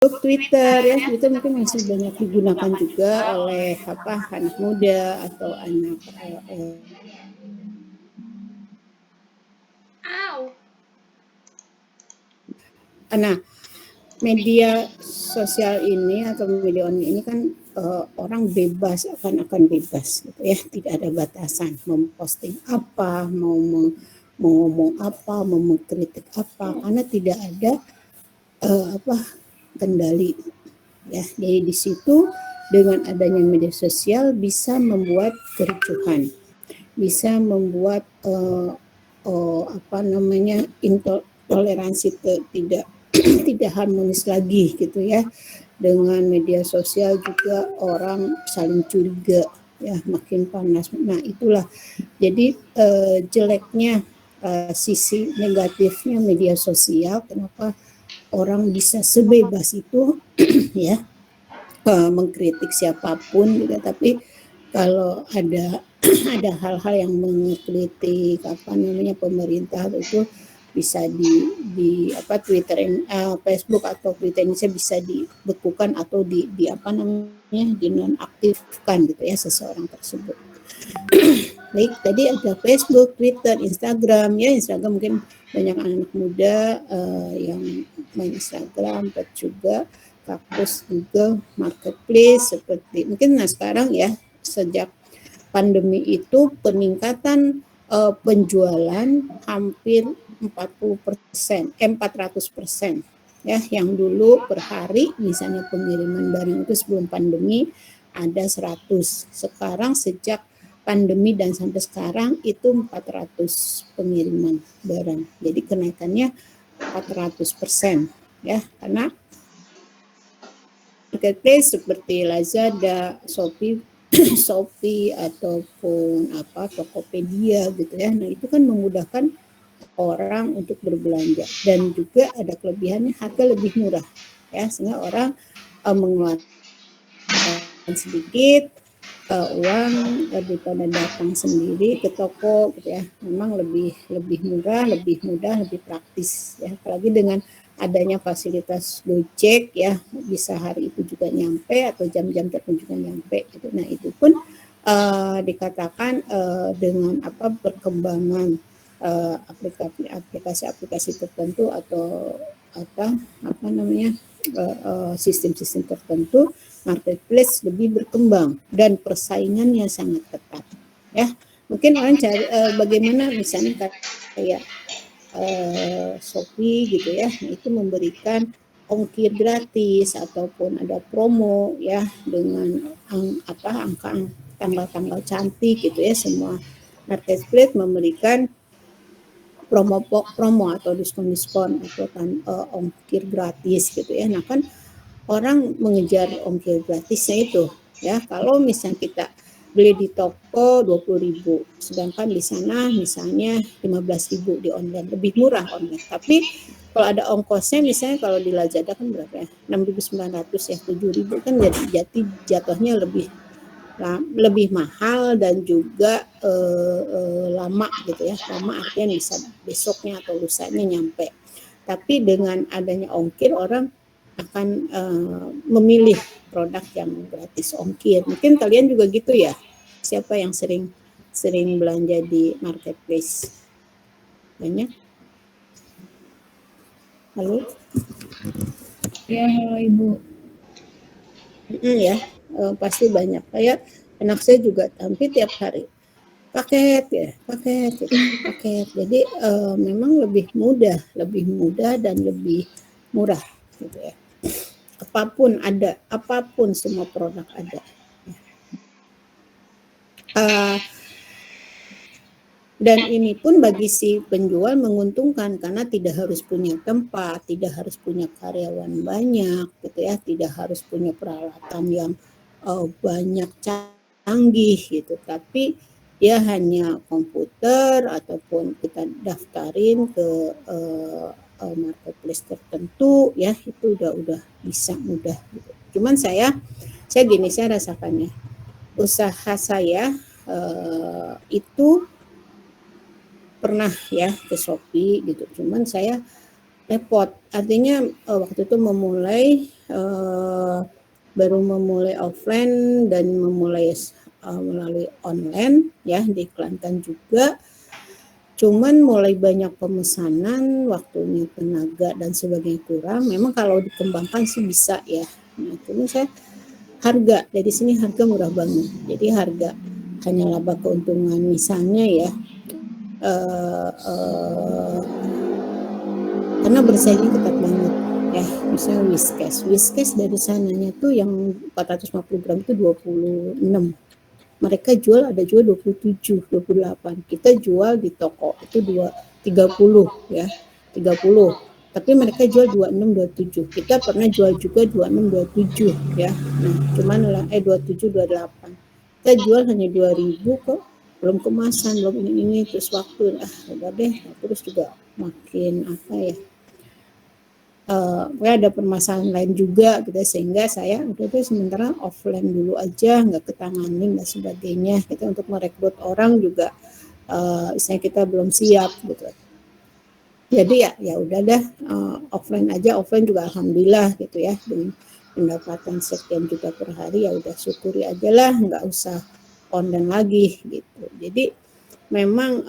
Twitter ya, Twitter mungkin masih banyak digunakan juga oleh anak muda atau anak nah, media sosial ini atau media online ini kan orang bebas akan bebas gitu ya, tidak ada batasan memposting apa, mau ngomong apa, mau mengkritik apa, karena tidak ada kendali ya. Jadi di situ dengan adanya media sosial bisa membuat kericuhan, bisa membuat intoleransi tidak tidak harmonis lagi gitu ya. Dengan media sosial juga orang saling curiga ya, makin panas. Nah itulah jadi jeleknya sisi negatifnya media sosial, kenapa orang bisa sebebas itu ya mengkritik siapapun gitu. Tapi kalau ada ada hal-hal yang mengkritik pemerintah itu bisa di Twitter, Facebook atau Twitter ini bisa dibekukan atau di dinonaktifkan gitu ya seseorang tersebut. Baik, tadi ada Facebook, Twitter, Instagram ya. Instagram mungkin banyak anak muda yang main Instagram, juga Kaktus juga marketplace seperti mungkin. Nah sekarang ya sejak pandemi itu peningkatan penjualan hampir 400% ya. Yang dulu per hari misalnya pengiriman barang itu sebelum pandemi ada 100, sekarang sejak pandemi dan sampai sekarang itu 400 pengiriman barang. Jadi kenaikannya 400% ya, karena marketplace seperti Lazada, Shopee ataupun Tokopedia gitu ya. Nah, itu kan memudahkan orang untuk berbelanja dan juga ada kelebihannya harga lebih murah ya, sehingga orang mengeluarkan sedikit uang daripada datang sendiri ke toko gitu ya. Memang lebih murah, lebih mudah, lebih praktis ya. Apalagi dengan adanya fasilitas Gojek ya, bisa hari itu juga nyampe atau jam-jam tertentu juga nyampe gitu. Nah itu pun dikatakan dengan perkembangan aplikasi tertentu atau sistem-sistem tertentu, marketplace lebih berkembang dan persaingannya sangat ketat ya. Mungkin orang cari bagaimana misalnya kayak Shopee gitu ya, nah itu memberikan ongkir gratis ataupun ada promo ya dengan angka tanggal-tanggal cantik gitu ya. Semua marketplace memberikan promo atau diskon atau ongkir gratis gitu ya. Nah kan orang mengejar ongkir gratisnya itu ya. Kalau misalnya kita beli di toko 20.000, sedangkan di sana misalnya 15.000 di online, lebih murah online. Tapi kalau ada ongkosnya, misalnya kalau di Lazada kan berapa ya, 6.900 ya, 7.000 kan jatuhnya lebih mahal dan juga lama gitu ya. Lama artinya bisa besoknya atau lusanya nyampe. Tapi dengan adanya ongkir, orang akan memilih produk yang gratis ongkir. Mungkin kalian juga gitu ya. Siapa yang sering belanja di marketplace? Banyak? Halo? Ya, halo Ibu. Ya, pasti banyak. Kayak anak saya juga hampir tiap hari paket. Jadi memang lebih mudah dan lebih murah gitu ya. Apapun semua produk ada. Dan ini pun bagi si penjual menguntungkan karena tidak harus punya tempat, tidak harus punya karyawan banyak gitu ya, tidak harus punya peralatan yang banyak canggih gitu, tapi ya hanya komputer ataupun kita daftarin ke marketplace tertentu ya, itu udah bisa mudah gitu. Cuman saya rasakannya usaha saya itu pernah ya ke Shopee gitu, cuman saya repot. Artinya waktu itu baru memulai offline dan memulai melalui online ya, diiklankan juga. Cuman mulai banyak pemesanan, waktunya, tenaga dan sebagainya kurang. Memang kalau dikembangkan sih bisa ya. Nah, cuman saya harga dari sini harga murah banget. Jadi harga hanya laba keuntungan misalnya ya. Karena bersaingnya ketat banget ya, misalnya Whiskas dari sananya tuh yang 450 gram itu 26, mereka jual ada jual 27, 28, kita jual di toko itu 30 ya, 30, tapi mereka jual 26, 27, kita pernah jual juga 26, 27 ya, nah cuman 27, 28, kita jual hanya 2.000 kok, belum kemasan, belum ini terus waktu udah deh, terus juga makin apa ya, ada permasalahan lain juga gitu, sehingga saya udah deh sementara offline dulu aja, nggak ketanganin dan sebagainya, kita untuk merekrut orang juga misalnya kita belum siap gitu, jadi ya udah dah, offline aja, offline juga alhamdulillah gitu ya, dengan pendapatan sekian juta per hari, ya udah syukuri aja lah, nggak usah online lagi gitu. Jadi memang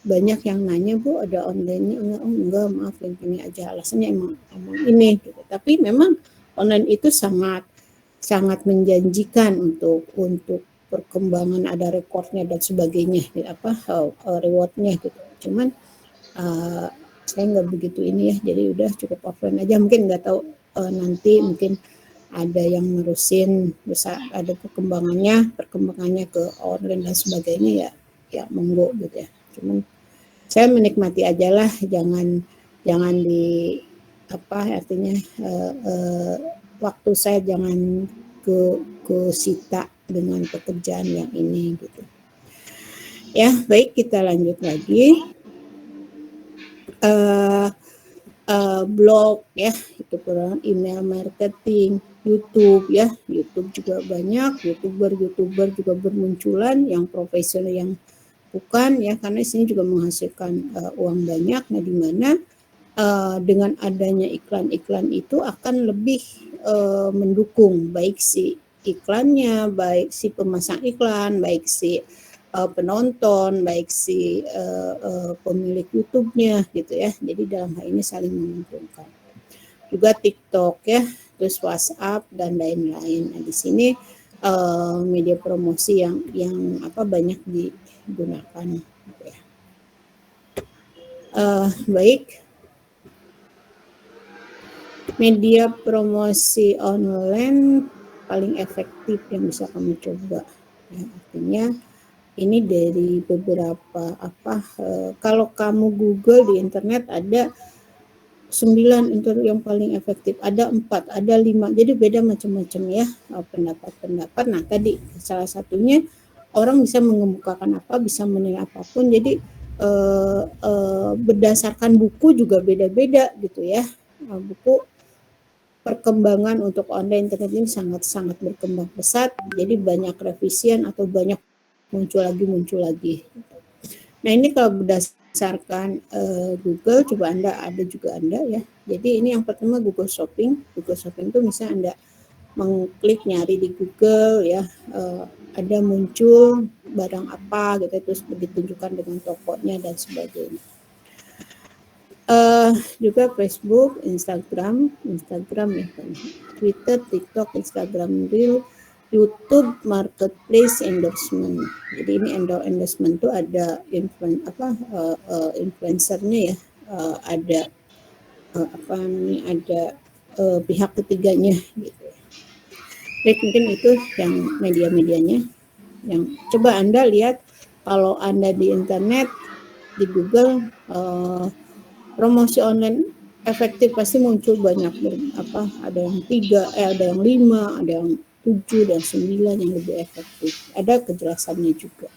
banyak yang nanya, Bu ada online-nya enggak, maaf yang ini aja, alasannya emang ini gitu. Tapi memang online itu sangat menjanjikan untuk perkembangan, ada rekornya dan sebagainya, rewardnya gitu. Cuman saya nggak begitu ini ya, jadi udah cukup offline aja, mungkin nggak tahu nanti mungkin ada yang nerusin, bisa ada perkembangannya ke online dan sebagainya ya monggo gitu ya. Cuman saya menikmati aja lah, jangan di artinya waktu saya jangan ke sita dengan pekerjaan yang ini gitu. Ya baik, kita lanjut lagi. Blog ya, itu peran email marketing, YouTube ya, YouTube juga banyak, youtuber juga bermunculan, yang profesional yang bukan ya, karena sini juga menghasilkan uang banyak. Nah, di mana dengan adanya iklan-iklan itu akan lebih mendukung, baik si iklannya, baik si pemasang iklan, baik si penonton, baik si pemilik YouTube-nya gitu ya. Jadi dalam hal ini saling menguntungkan. Juga TikTok ya, terus WhatsApp dan lain-lain. Nah, di sini media promosi yang banyak digunakan. Gitu ya. Baik. Media promosi online paling efektif yang bisa kamu coba. Ya, artinya ini dari beberapa kalau kamu Google di internet ada 9 itu yang paling efektif, ada 4, ada 5, jadi beda macam-macam ya pendapat. Nah tadi salah satunya orang bisa mengemukakan bisa menilai apapun, jadi berdasarkan buku juga beda-beda gitu ya. Buku perkembangan untuk online internet ini sangat berkembang pesat, jadi banyak revisian atau banyak muncul lagi. Nah ini kalau berdasarkan Google, coba ada juga Anda ya. Jadi ini yang pertama Google Shopping. Google Shopping itu misalnya Anda mengklik nyari di Google ya, ada muncul barang apa gitu, terus ditunjukkan dengan tokonya dan sebagainya. Juga Facebook, Instagram ya, Twitter, TikTok, Instagram Reel, YouTube Marketplace endorsement. Jadi ini endorsement itu ada influencernya ya, ada ada pihak ketiganya gitu. Baik, mungkin itu yang media-medianya. Yang coba Anda lihat, kalau Anda di internet, di Google, promosi online efektif pasti muncul banyak, ada yang 3, ada yang 5, ada yang 7 dan 9 yang lebih efektif. Ada kejelasannya juga.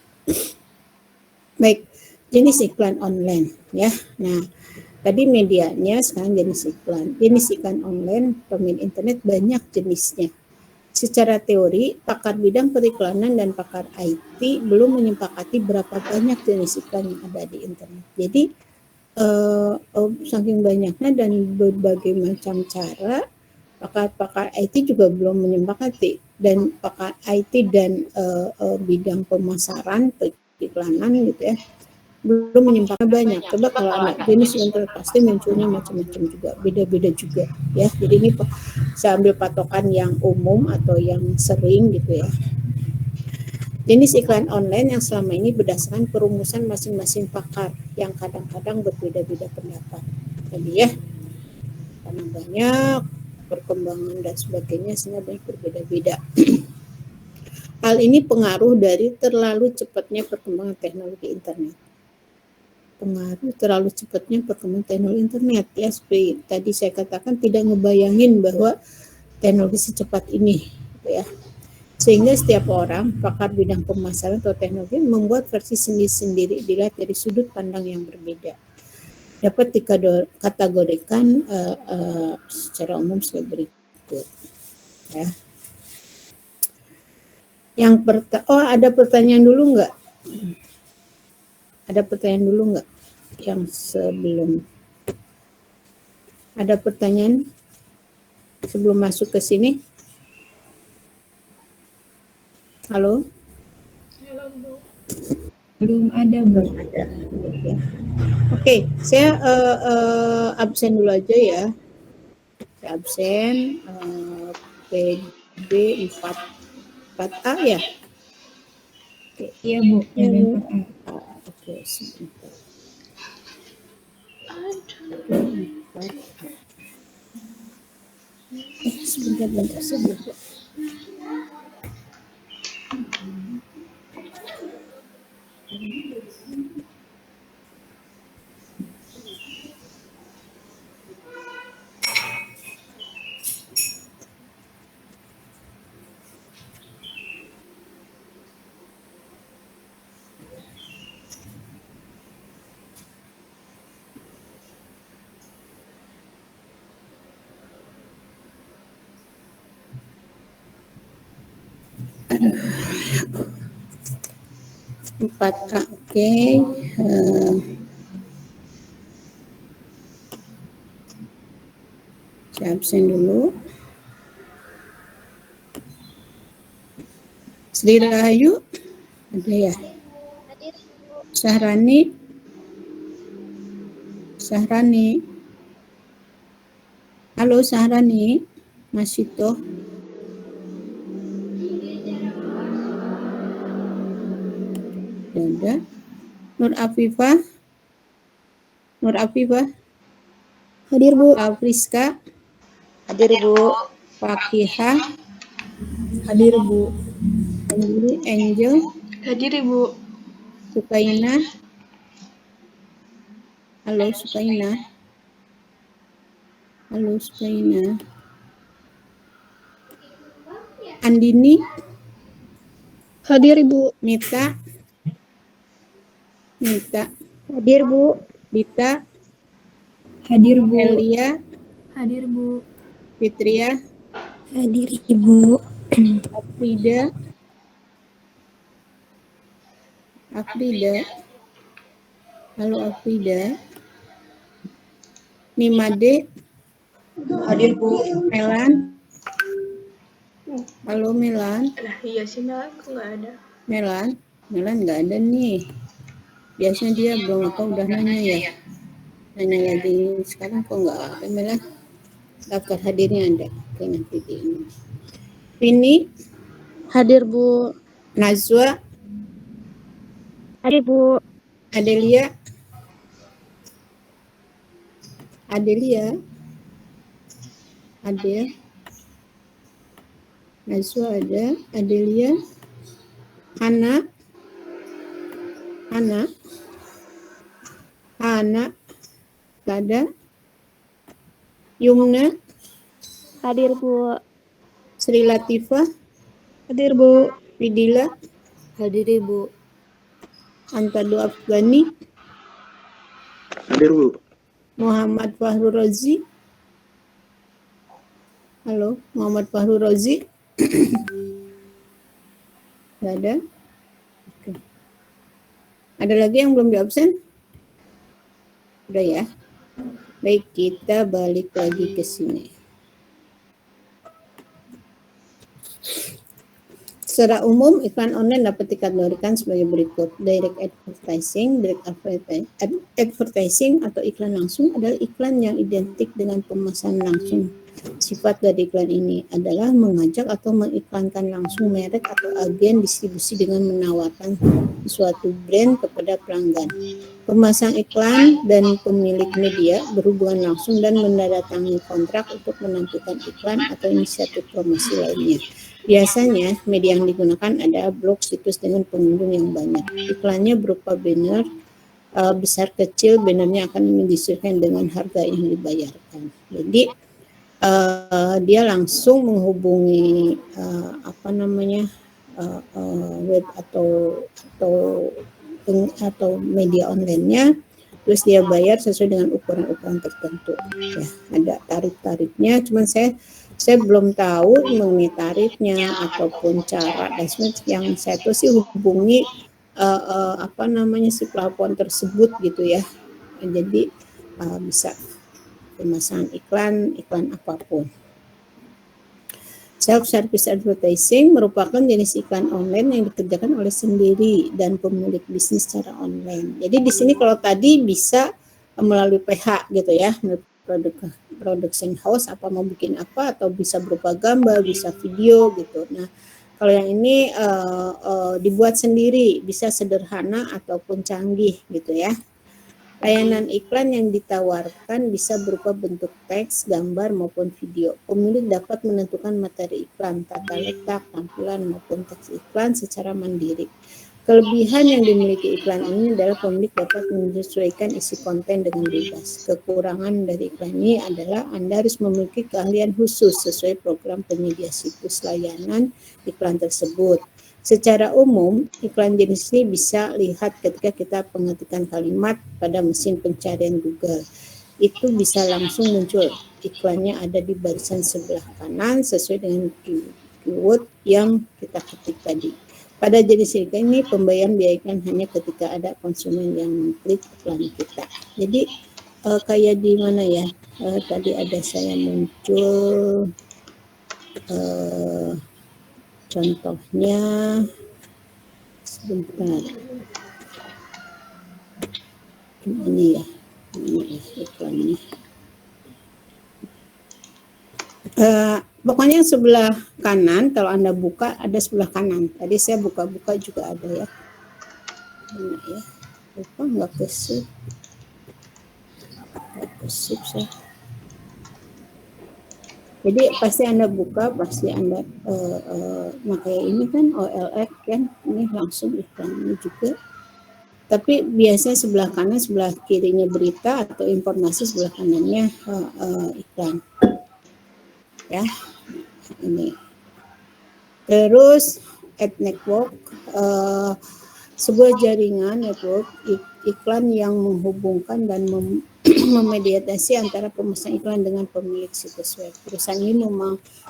Baik, jenis iklan online ya. Nah, tadi medianya, sekarang jenis iklan. Jenis iklan online pemain internet banyak jenisnya. Secara teori, pakar bidang periklanan dan pakar IT belum menyepakati berapa banyak jenis iklan yang ada di internet. Jadi saking banyaknya dan berbagai macam cara, pakar-pakar IT juga belum menyepakati, dan pakar IT dan bidang pemasaran, periklanan gitu ya, belum menyepakati banyak. Coba kalau anak jenis internet pasti munculnya macam-macam juga, beda-beda juga ya. Jadi ini saya ambil patokan yang umum atau yang sering gitu ya. Jenis iklan online yang selama ini berdasarkan perumusan masing-masing pakar yang kadang-kadang berbeda-beda pendapat. Jadi ya, karena banyak perkembangan dan sebagainya sehingga banyak berbeda-beda. Hal ini pengaruh dari terlalu cepatnya perkembangan teknologi internet. Pengaruh terlalu cepatnya perkembangan teknologi internet ya, seperti tadi saya katakan, tidak ngebayangin bahwa teknologi secepat ini gitu ya. Sehingga setiap orang, pakar bidang pemasaran atau teknologi, membuat versi sendiri-sendiri dilihat dari sudut pandang yang berbeda. Dapat dikategorikan secara umum sebagai berikut. Ya. Ada pertanyaan dulu nggak? Ada pertanyaan dulu nggak? Yang sebelum. Ada pertanyaan sebelum masuk ke sini? Halo? Belum ada, Bu. Belum ada. Oke, saya absen dulu aja ya. Saya absen PB 4A ya. Oke. Iya, Bu. Ya, PB Bu. 4A. Oke, sebentar. Sebentar sebentar. Empat A, oke. Saya absen dulu. Sri Rahayu, ada ya? Sahrani, halo Sahrani, masih toh? Ada. Nur Afifah, Hadir, Bu. Afriska, Hadir, Bu. Fakihah, Hadir, Bu. Angel, Hadir, Ibu. Sukaina, halo Sukaina, Andini, Hadir, Ibu. Mita, Hadir, Bu. Dita, Hadir, Bu. Elia, Hadir, Bu. Fitria, Hadir, Ibu. Afrida, halo Afrida, Nimade, Hadir, Bu. Melan, halo Melan, Nah, iya sih, Melan kok nggak ada. Melan nggak ada nih. Biasanya dia belum apa udah nanya ya. Nanya lagi sekarang kok nggak ada Melan. Daftar hadirnya ada. Oke, nanti di ini. Vini, Hadir, Bu. Nazwa, Hadir, Bu. Adelia, Nazwa ada, Adelia, Hana, ada, Yumna, Hadir, Bu. Sri Latifah, Hadir, Bu. Widila, Hadir, Ibu. Antado Afgani, Hadir, Bu. Muhammad Fahru Rozi, halo Muhammad Fahru Rozi. Nggak ada. Oke. Ada lagi yang belum di absen? Udah ya. Baik, kita balik lagi ke sini. Secara umum, iklan online dapat dikategorikan sebagai berikut. Direct advertising. Direct advertising atau iklan langsung adalah iklan yang identik dengan pemasaran langsung. Sifat dari iklan ini adalah mengajak atau mengiklankan langsung merek atau agen distribusi dengan menawarkan suatu brand kepada pelanggan. Pemasang iklan dan pemilik media berhubungan langsung dan menandatangani kontrak untuk menampilkan iklan atau inisiatif promosi lainnya. Biasanya media yang digunakan adalah blog, situs dengan pengunjung yang banyak. Iklannya berupa banner besar kecil, bannernya akan disesuaikan dengan harga yang dibayarkan. Jadi dia langsung menghubungi web atau media online-nya, terus dia bayar sesuai dengan ukuran-ukuran tertentu. Ya, ada tarif-tarifnya, cuman saya belum tahu mengenai tarifnya ataupun cara dan yang saya tuh sih hubungi si pelapor tersebut gitu ya. Jadi bisa pemasangan iklan apapun. Self-service advertising merupakan jenis iklan online yang dikerjakan oleh sendiri dan pemilik bisnis secara online. Jadi di sini kalau tadi bisa melalui PH gitu ya, production house apa mau bikin apa, atau bisa berupa gambar, bisa video gitu. Nah, kalau yang ini dibuat sendiri, bisa sederhana ataupun canggih gitu ya. Layanan iklan yang ditawarkan bisa berupa bentuk teks, gambar, maupun video. Pemilik dapat menentukan materi iklan, tata letak, tampilan, maupun teks iklan secara mandiri. Kelebihan yang dimiliki iklan ini adalah pemilik dapat menyesuaikan isi konten dengan bebas. Kekurangan dari iklan ini adalah Anda harus memiliki keahlian khusus sesuai program penyedia situs layanan iklan tersebut. Secara umum, iklan jenis ini bisa lihat ketika kita mengetikkan kalimat pada mesin pencarian Google. Itu bisa langsung muncul. Iklannya ada di barisan sebelah kanan sesuai dengan keyword yang kita ketik tadi. Pada jenis iklan ini, pembayaran biaya iklan hanya ketika ada konsumen yang mengklik iklan kita. Jadi kayak di mana ya? Tadi ada saya muncul contohnya, sebentar, ini ya iklannya. Pokoknya sebelah kanan, kalau Anda buka ada sebelah kanan. Tadi saya buka-buka juga ada ya. Mana ya? Lupa nggak kesip saya. Jadi pasti Anda buka, pasti Anda kayak ini kan OLX kan, ini langsung iklannya juga. Tapi biasanya sebelah kanan, sebelah kirinya berita atau informasi, sebelah kanannya iklan. Ya, ini. Terus ad network, sebuah jaringan network iklan yang menghubungkan dan memediasi antara pemasang iklan dengan pemilik situs web. Perusahaan ini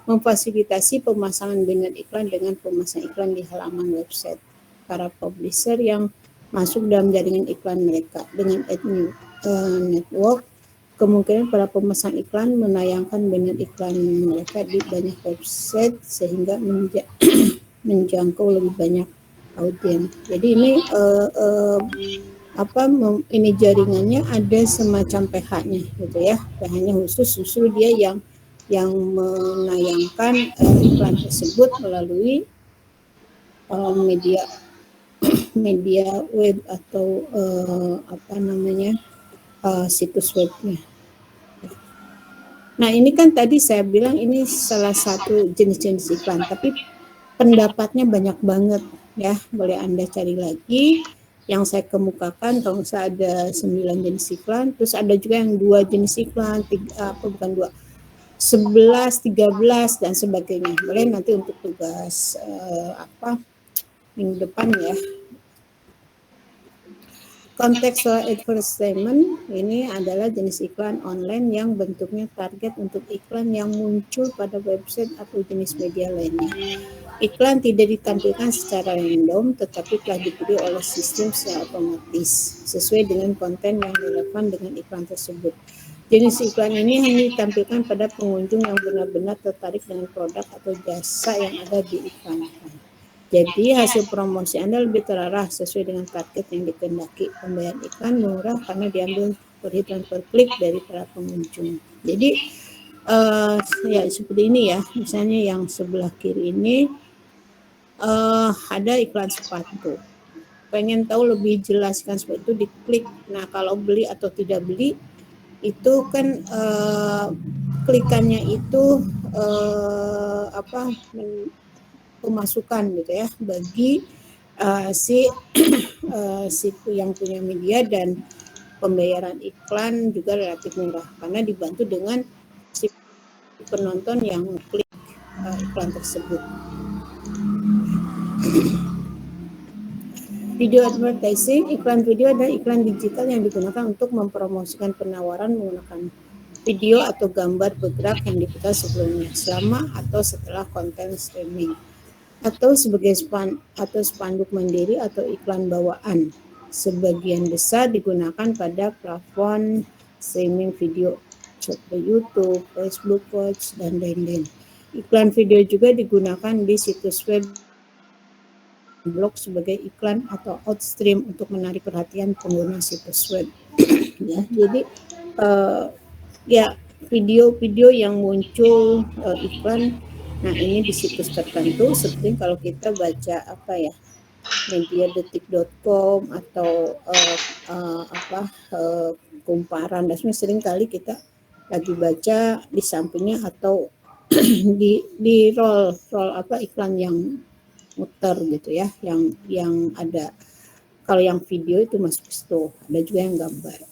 memfasilitasi pemasangan banner iklan dengan pemasang iklan di halaman website para publisher yang masuk dalam jaringan iklan mereka. Dengan ad network, kemungkinan para pemasang iklan menayangkan banner iklan mereka di banyak website sehingga menjangkau lebih banyak audiens. Jadi ini ini jaringannya ada semacam PH-nya gitu ya. PH-nya khusus justru dia yang menayangkan iklan tersebut melalui media web atau situs webnya. Nah, ini kan tadi saya bilang ini salah satu jenis-jenis iklan, tapi pendapatnya banyak banget ya. Boleh Anda cari lagi. Yang saya kemukakan kalau saya ada 9 jenis iklan, terus ada juga yang 2 jenis iklan, 11, 13 dan sebagainya. Boleh nanti untuk tugas minggu depan ya. Contextual advertisement ini adalah jenis iklan online yang bentuknya target untuk iklan yang muncul pada website atau jenis media lainnya. Iklan tidak ditampilkan secara random, tetapi telah dipilih oleh sistem secara otomatis sesuai dengan konten yang relevan dengan iklan tersebut. Jenis iklan ini hanya ditampilkan pada pengunjung yang benar-benar tertarik dengan produk atau jasa yang ada di iklankan. Jadi hasil promosi Anda lebih terarah sesuai dengan target yang dikehendaki. Pembayaran iklan murah karena diambil perhitungan per klik dari para pengunjung. Jadi ya seperti ini ya, misalnya yang sebelah kiri ini ada iklan sepatu. Pengen tahu lebih jelaskan seperti itu, diklik. Nah, kalau beli atau tidak beli itu kan klikannya itu pemasukan gitu ya bagi si yang punya media, dan pembayaran iklan juga relatif murah karena dibantu dengan si penonton yang klik iklan tersebut. Video advertising, iklan video adalah iklan digital yang digunakan untuk mempromosikan penawaran menggunakan video atau gambar bergerak yang diputar sebelumnya, selama atau setelah konten streaming, atau sebagai spanduk mandiri atau iklan bawaan. Sebagian besar digunakan pada platform streaming video seperti YouTube, Facebook Watch, dan lain-lain. Iklan video juga digunakan di situs web, blog sebagai iklan atau outstream untuk menarik perhatian pengguna situs web. Ya, jadi ya video-video yang muncul iklan. Nah, ini di situs tertentu seperti kalau kita baca mediadetik.com atau kumparan. Dan sering kali kita lagi baca di sampingnya atau di roll iklan yang muter gitu ya, yang ada. Kalau yang video itu masuk situ, ada juga yang gambar.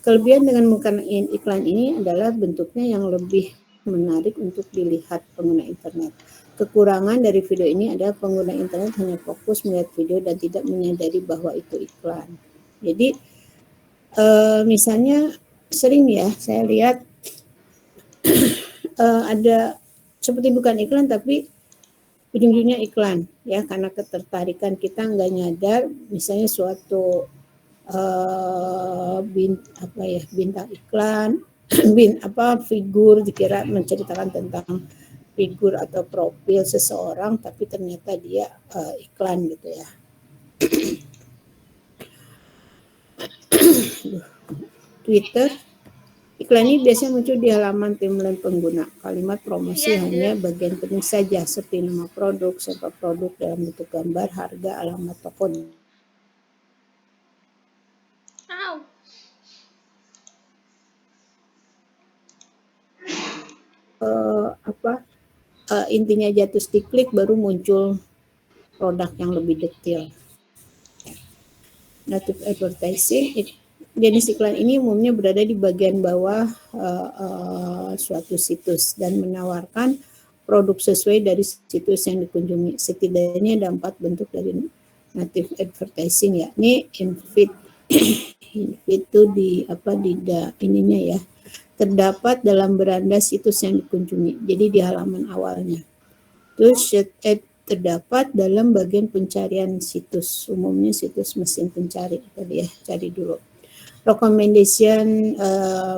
Kelebihan dengan menggunakan iklan ini adalah bentuknya yang lebih menarik untuk dilihat pengguna internet. Kekurangan dari video ini adalah pengguna internet hanya fokus melihat video dan tidak menyadari bahwa itu iklan. Jadi misalnya sering ya saya lihat ada seperti bukan iklan tapi ujung-ujungnya iklan ya, karena ketertarikan kita nggak nyadar, misalnya suatu bintang iklan figur dikira menceritakan tentang figur atau profil seseorang, tapi ternyata dia iklan gitu ya. Twitter, iklan ini biasanya muncul di halaman timeline pengguna. Kalimat promosi hanya bagian penting saja, seperti nama produk, sampel produk dalam bentuk gambar, harga, alamat toko. Intinya jatuh diklik baru muncul produk yang lebih detail. Native advertising, jenis iklan ini umumnya berada di bagian bawah suatu situs dan menawarkan produk sesuai dari situs yang dikunjungi. Setidaknya ada 4 bentuk dari native advertising, yakni in-feed itu ininya ya, terdapat dalam beranda situs yang dikunjungi, jadi di halaman awalnya. Terus terdapat dalam bagian pencarian situs, umumnya situs mesin pencari tadi ya, cari dulu. Recommendation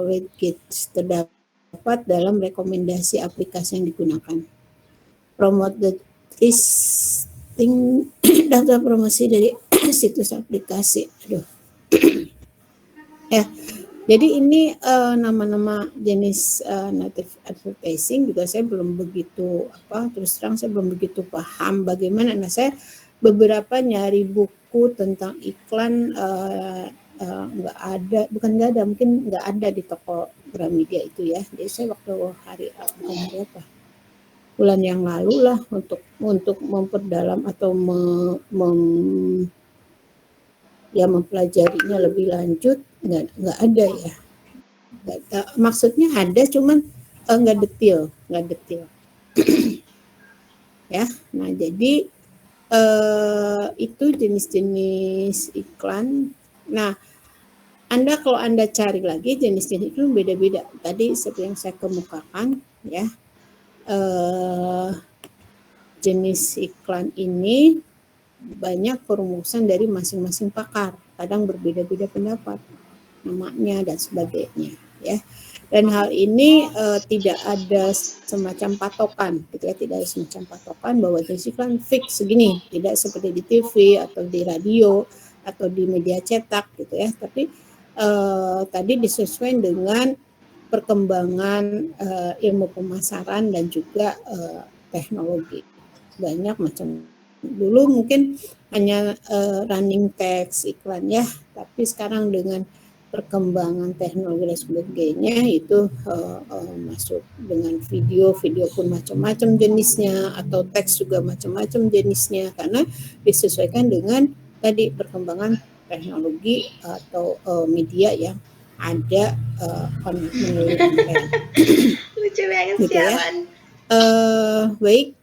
widget terdapat dalam rekomendasi aplikasi yang digunakan. Promote the listing data promosi dari situs aplikasi. Ya, jadi ini nama-nama jenis native advertising juga saya belum begitu terus terang saya belum begitu paham bagaimana. Nah, saya beberapa nyari buku tentang iklan mungkin nggak ada di toko Gramedia itu ya. Jadi saya waktu bulan yang lalu lah untuk memperdalam atau mempelajarinya lebih lanjut, nggak ada ya. Maksudnya ada, cuman nggak detail. Ya, nah jadi itu jenis-jenis iklan. Nah, kalau Anda cari lagi jenis-jenis iklan beda-beda. Tadi seperti yang saya kemukakan ya, jenis iklan ini banyak perumusan dari masing-masing pakar, kadang berbeda-beda pendapat namanya dan sebagainya ya. Dan hal ini tidak ada semacam patokan, gitu ya, tidak ada semacam patokan bahwa jenis iklan fix segini, tidak seperti di TV atau di radio atau di media cetak gitu ya. Tapi tadi disesuaikan dengan perkembangan ilmu pemasaran dan juga teknologi. Banyak macam, dulu mungkin hanya running text iklan ya, tapi sekarang dengan perkembangan teknologi dan sebagainya itu masuk dengan video pun macam-macam jenisnya, atau teks juga macam-macam jenisnya, karena disesuaikan dengan tadi perkembangan teknologi atau media yang ada melalui online. Lucu banget gitu ya. siaran. Baik,